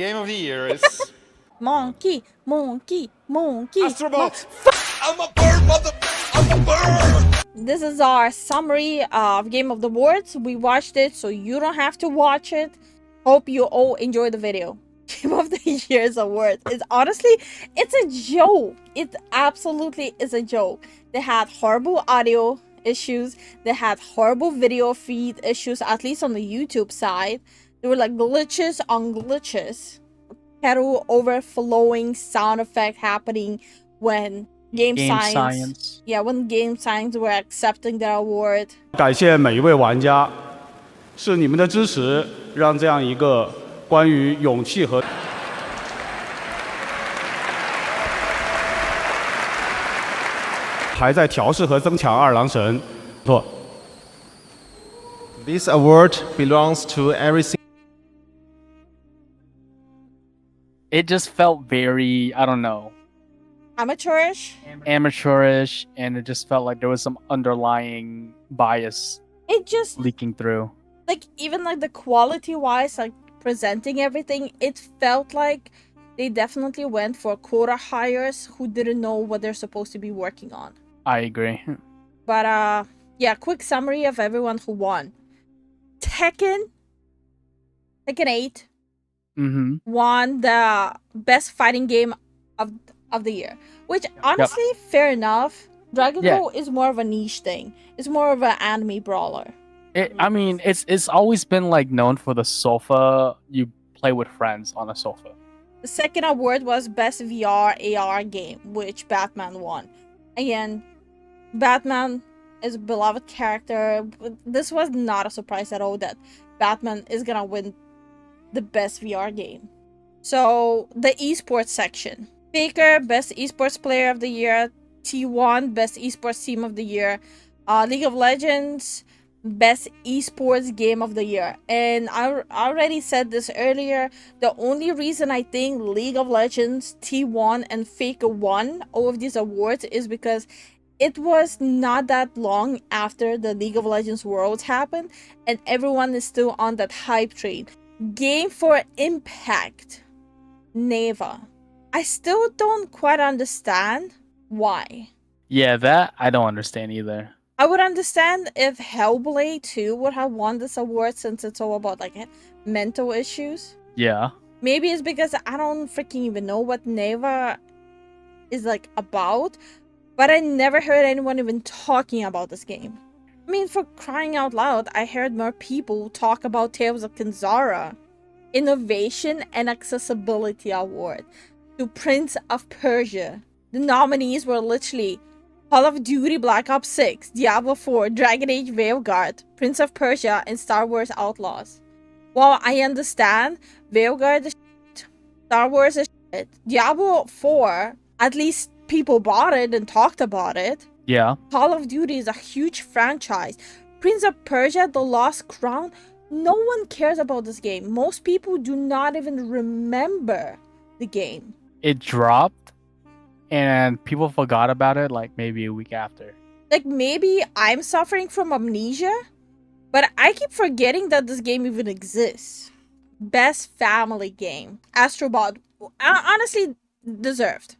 game of the year is... Monkey. Astrobot! I'm a bird, mother... I'm a bird! This is our summary of Game of the Awards. We watched it, so you don't have to watch it. Hope you all enjoy the video. Game of the Year's award. It's a joke. It absolutely is a joke. They had horrible audio issues. They had horrible video feed issues, at least on the YouTube side. There were like glitches on glitches. Pedal overflowing sound effect happening when Game Science. Yeah, when Game Science were accepting their award. 感谢每一位玩家，是你们的支持，让这样一个关于勇气和还在调试和增强二郎神。错。This award belongs to every single. It just felt very, I don't know, Amateurish, and it just felt like there was some underlying bias it just leaking through. like, even like the quality wise, like presenting everything, it felt like they definitely went for quota hires who didn't know what they're supposed to be working on. I agree. But yeah, quick summary of everyone who won. Tekken 8 won the best fighting game of the year, which honestly, fair enough. Dragon Ball is more of a niche thing. It's more of an anime brawler. I mean, it's always been like known for the sofa. You play with friends on a sofa. The second award was best VR AR game, which Batman won. Again, Batman is a beloved character. This was not a surprise at all that Batman is gonna win the best VR game. So the esports section: Faker, best esports player of the year; T1, best esports team of the year; League of Legends, best esports game of the year. And I already said this earlier, the only reason I think League of Legends, T1, and Faker won all of these awards is because it was not that long after the League of Legends Worlds happened, and everyone is still on that hype train. Game for Impact, Neva. I still don't quite understand why. Yeah, that I don't understand either. I would understand if Hellblade 2 would have won this award, since it's all about like mental issues. Yeah. Maybe it's because I don't freaking even know what Neva is like about, but I never heard anyone even talking about this game. I mean, for crying out loud, I heard more people talk about Tales of Kenzara. Innovation and Accessibility Award to Prince of Persia. The nominees were literally Call of Duty Black Ops 6, Diablo 4, Dragon Age Veilguard, Prince of Persia, and Star Wars Outlaws. While I understand Veilguard is shit, Star Wars is shit, Diablo 4, at least people bought it and talked about it. Yeah. Call of Duty is a huge franchise. Prince of Persia, The Lost Crown, no one cares about this game. Most people do not even remember the game. It dropped, and people forgot about it like maybe a week after. Like, maybe I'm suffering from amnesia, but I keep forgetting that this game even exists. Best family game. Astrobot. Honestly, deserved.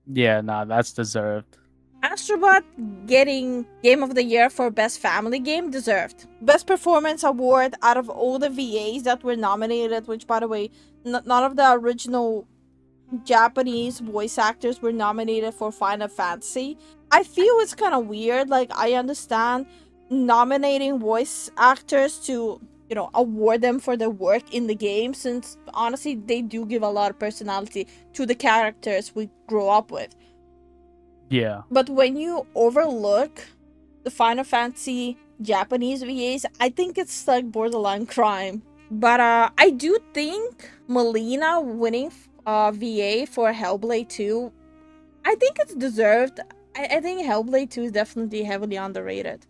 Yeah, nah, that's deserved. Astrobot getting Game of the Year for Best Family Game, deserved. Best Performance Award out of all the VAs that were nominated, which, by the way, none of the original Japanese voice actors were nominated for Final Fantasy. I feel it's kind of weird. Like, I understand nominating voice actors to, you know, award them for their work in the game, since honestly they do give a lot of personality to the characters we grow up with. Yeah. But when you overlook the Final Fantasy Japanese VAs, I think it's like borderline crime. But I do think Melina winning VA for Hellblade 2, I think it's deserved. I think Hellblade 2 is definitely heavily underrated.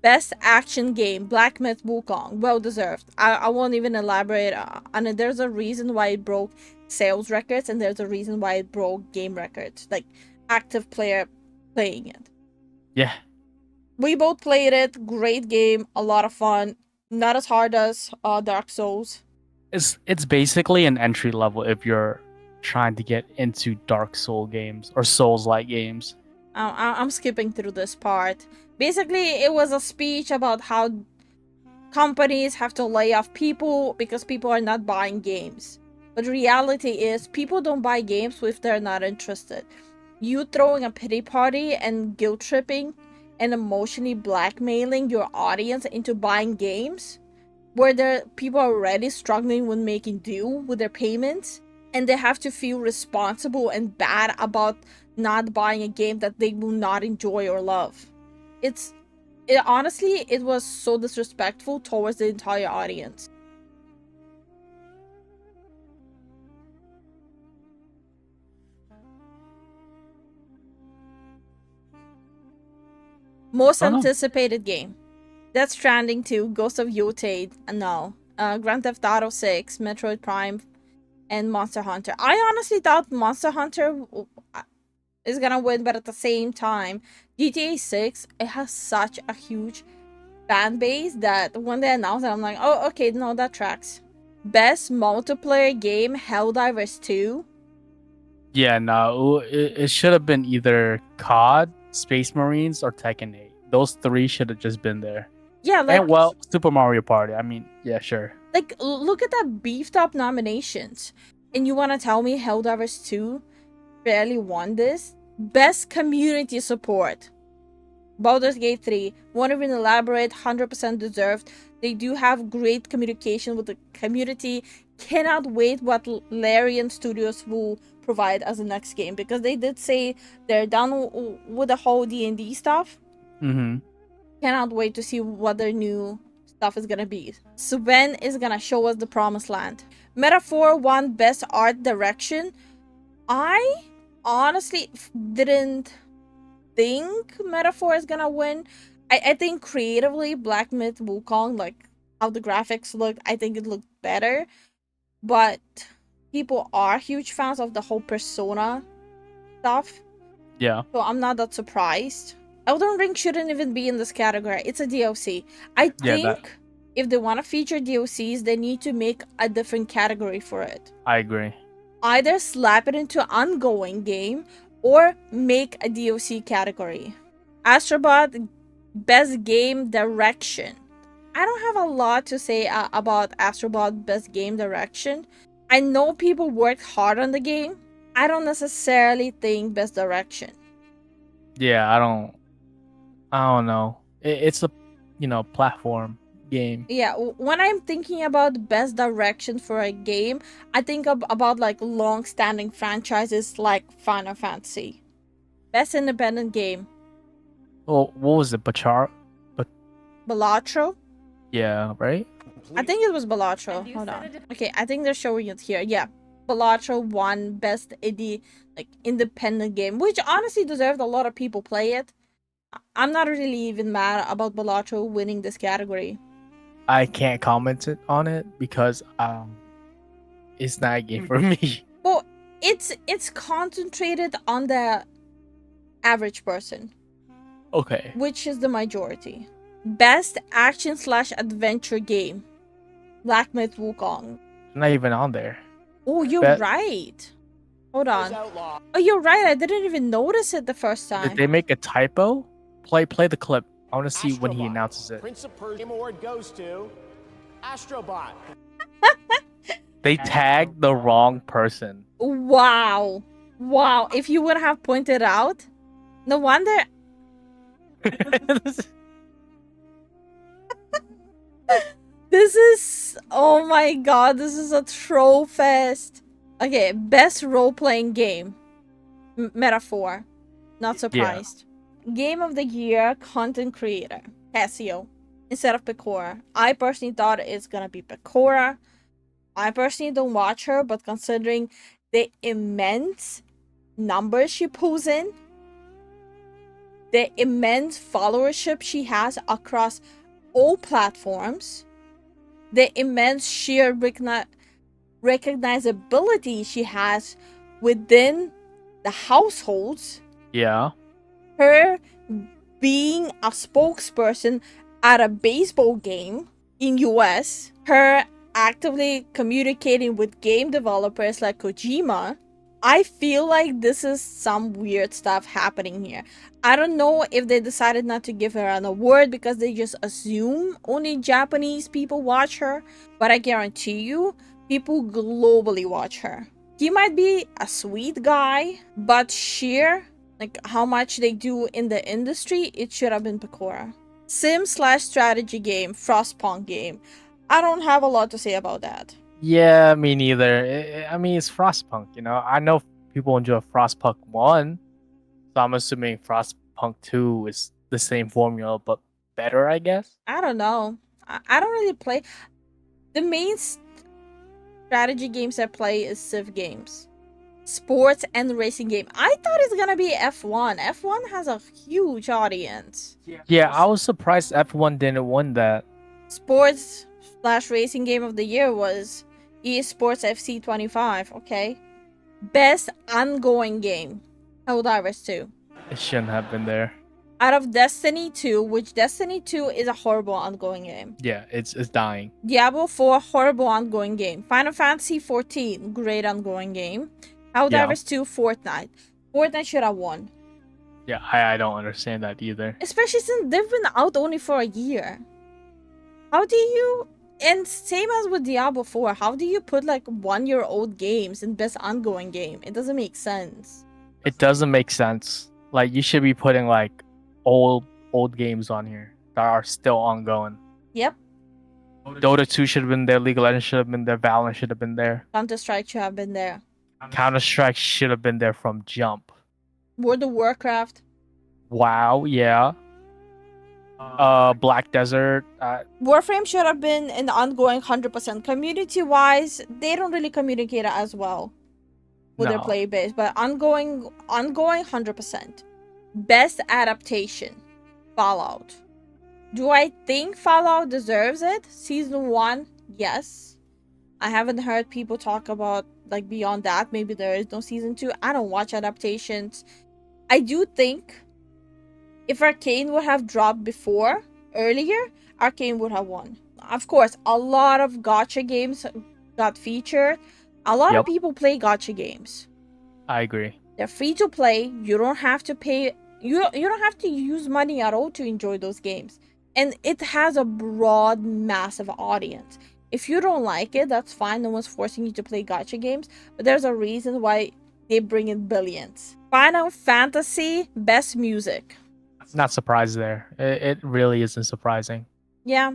Best Action Game, Black Myth Wukong, well deserved. I won't even elaborate on it. There's a reason why it broke sales records, and there's a reason why it broke game records. Like, active player playing it. Yeah. We both played it. Great game. A lot of fun. Not as hard as Dark Souls. It's basically an entry level if you're trying to get into Dark Soul games or Souls-like games. I'm skipping through this part. Basically, it was a speech about how companies have to lay off people because people are not buying games. But reality is, people don't buy games if they're not interested. You throwing a pity party and guilt tripping and emotionally blackmailing your audience into buying games where there people are already struggling with making do with their payments, and they have to feel responsible and bad about not buying a game that they will not enjoy or love. Honestly, it was so disrespectful towards the entire audience. Most Oh no. anticipated game: Death Stranding 2, Ghost of Yotei, no. Grand Theft Auto 6, Metroid Prime, and Monster Hunter. I honestly thought Monster Hunter is gonna win, but at the same time, GTA 6, it has such a huge fan base that when they announced it, I'm like, oh, okay, no, that tracks. Best multiplayer game, Helldivers 2. Yeah, no, it should have been either COD, Space Marines, or Tekken 8. Those three should have just been there. Yeah, like, And well, Super Mario Party. I mean, yeah, sure. like look at that beefed up nominations. And you wanna tell me Helldivers 2 barely won this? Best community support, Baldur's Gate 3. Won't even elaborate, 100% deserved. They do have great communication with the community. Cannot wait what Larian Studios will provide as the next game, because they did say they're done with the whole D&D stuff. Mm-hmm. Cannot wait to see what their new stuff is gonna be. Sven is gonna show us the promised land. Metaphor won best art direction. I honestly didn't think Metaphor is gonna win. I think creatively Black Myth Wukong, like how the graphics looked, I think it looked better. But people are huge fans of the whole Persona stuff, Yeah. so I'm not that surprised. Elden Ring shouldn't even be in this category. It's a DLC. I Yeah, think if they want to feature DLCs, they need to make a different category for it. I agree. Either slap it into ongoing game or make a DLC category. Astrobot best game direction. I don't have a lot to say about Astrobot best game direction. I know people worked hard on the game. I don't necessarily think best direction. Yeah, I don't know. It's a platform game. Yeah, when I'm thinking about best direction for a game, I think about like long-standing franchises like Final Fantasy. Best independent game, Well, what was it? Balatro. Yeah, right. I think it was Balatro. Hold on. Okay, I think they're showing it here. Yeah, Balatro won best indie, like independent game, which honestly deserved. A lot of people play it. I'm not really even mad about Balatro winning this category. I can't comment on it because it's not a game for me. Well, it's concentrated on the average person, Okay. which is the majority. Best action / adventure game, Black Myth Wukong. Not even on there. Oh, you're Bet- right. Hold on. Oh, you're right. I didn't even notice it the first Did time. they make a typo? Play the clip. I want to see when he announces it. Prince of Persia Award goes to Astrobot. They tagged the wrong person. Wow. Wow. If you would have pointed out, no wonder. This is, oh my god, this is a troll fest. Okay, best role-playing game, Metaphor. Not surprised. Game of the year, content creator, Casio, instead of Pecora. I personally thought it's gonna be Pecora. I personally don't watch her, but considering the immense numbers she pulls in, the immense followership she has across all platforms, the immense sheer recognizability she has within the households, Yeah. her being a spokesperson at a baseball game in US, her actively communicating with game developers like Kojima, I feel like this is some weird stuff happening here. I don't know if they decided not to give her an award because they just assume only Japanese people watch her, but I guarantee you, people globally watch her. He might be a sweet guy, but sheer, like how much they do in the industry, it should have been Pecora. Sim/strategy game, Frostpunk game. I don't have a lot to say about that. Yeah, me neither. I mean, it's Frostpunk, you know. I know people enjoy Frostpunk 1, so I'm assuming Frostpunk 2 is the same formula, but better, I guess. I don't know. I don't really play. The main strategy games I play is Civ games. Sports and racing game. I thought it's gonna be F1. F1 has a huge audience. Yeah, I was surprised F1 didn't win that. Sports/racing game of the year was eSports FC 25. Okay. Best ongoing game, Helldivers 2. It shouldn't have been there. Out of Destiny 2, which Destiny 2 is a horrible ongoing game. Yeah, it's dying. Diablo 4, horrible ongoing game. Final Fantasy 14, great ongoing game. Helldivers 2, Fortnite. Fortnite should have won. Yeah, I don't understand that either. Especially since they've been out only for a year. How do you... And same as with Diablo 4, how do you put like 1-year-old games in best ongoing game? It doesn't make sense. It doesn't make sense. Like, you should be putting like old games on here that are still ongoing. Yep. Dota 2 should have been there, League of Legends should have been there, Valorant should have been there. Counter-Strike should have been there. Counter-Strike should have been there from jump. World of Warcraft. WoW, yeah. Black Desert. Warframe should have been an ongoing 100%. Community-wise, they don't really communicate as well with their No. player base, but ongoing 100%. Best adaptation, Fallout. Do I think Fallout deserves it? Season 1, yes. I haven't heard people talk about like beyond that. Maybe there is no season 2. I don't watch adaptations. I do think if Arcane would have dropped earlier, Arcane would have won. Of course, a lot of gacha games got featured. A lot of people play gacha games. I agree. They're free to play. You don't have to pay. You don't have to use money at all to enjoy those games. And it has a broad, massive audience. If you don't like it, that's fine. No one's forcing you to play gacha games. But there's a reason why they bring in billions. Final Fantasy, best music. Not surprised there. It really isn't surprising. Yeah.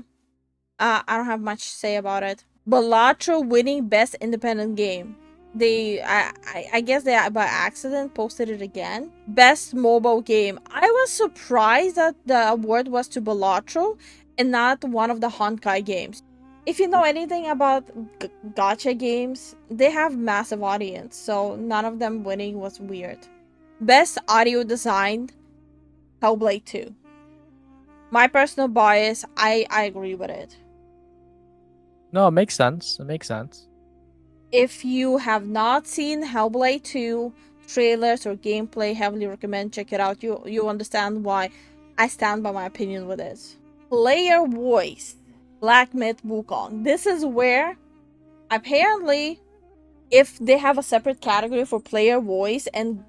I don't have much to say about it. Balatro winning best independent game. I guess they by accident posted it again. Best mobile game. I was surprised that the award was to Balatro and not one of the Honkai games. If you know anything about gacha games, they have massive audience, so none of them winning was weird. Best audio design, Hellblade 2. My personal bias, I agree with it. No, it makes sense. It makes sense. If you have not seen Hellblade 2 trailers or gameplay, heavily recommend check it out. You understand why I stand by my opinion with this. Player voice, Black Myth Wukong. This is where apparently if they have a separate category for player voice and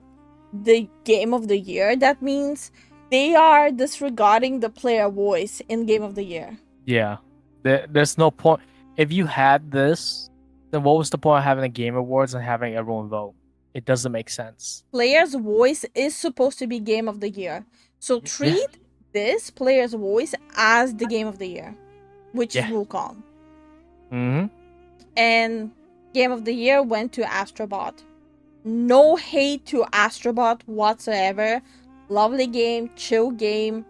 the game of the year, that means they are disregarding the player voice in game of the year. Yeah. There's no point. If you had this, then what was the point of having the Game Awards and having everyone vote? It doesn't make sense. Player's voice is supposed to be game of the year. So treat this player's voice as the game of the year, which is Wukong. Mm-hmm. And game of the year went to Astrobot. No hate to Astrobot whatsoever. Lovely game, chill game,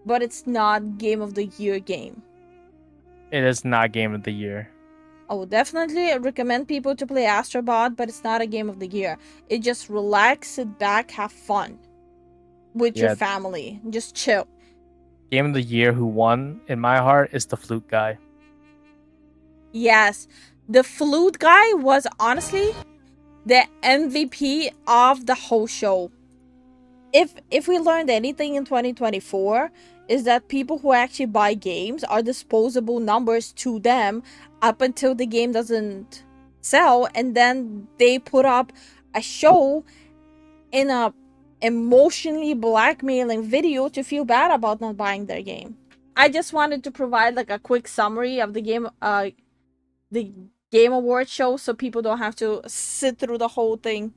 but it's not game of the year game. It is not Game of the Year. I would definitely recommend people to play Astrobot, but it's not a game of the year. It just relax, sit back, have fun with your family. Just chill. Game of the Year who won, in my heart, is the Flute Guy. Yes, the Flute Guy was honestly the MVP of the whole show. If we learned anything in 2024, is that people who actually buy games are disposable numbers to them up until the game doesn't sell, and then they put up a show in a emotionally blackmailing video to feel bad about not buying their game. I just wanted to provide like a quick summary of the Game Award show so people don't have to sit through the whole thing.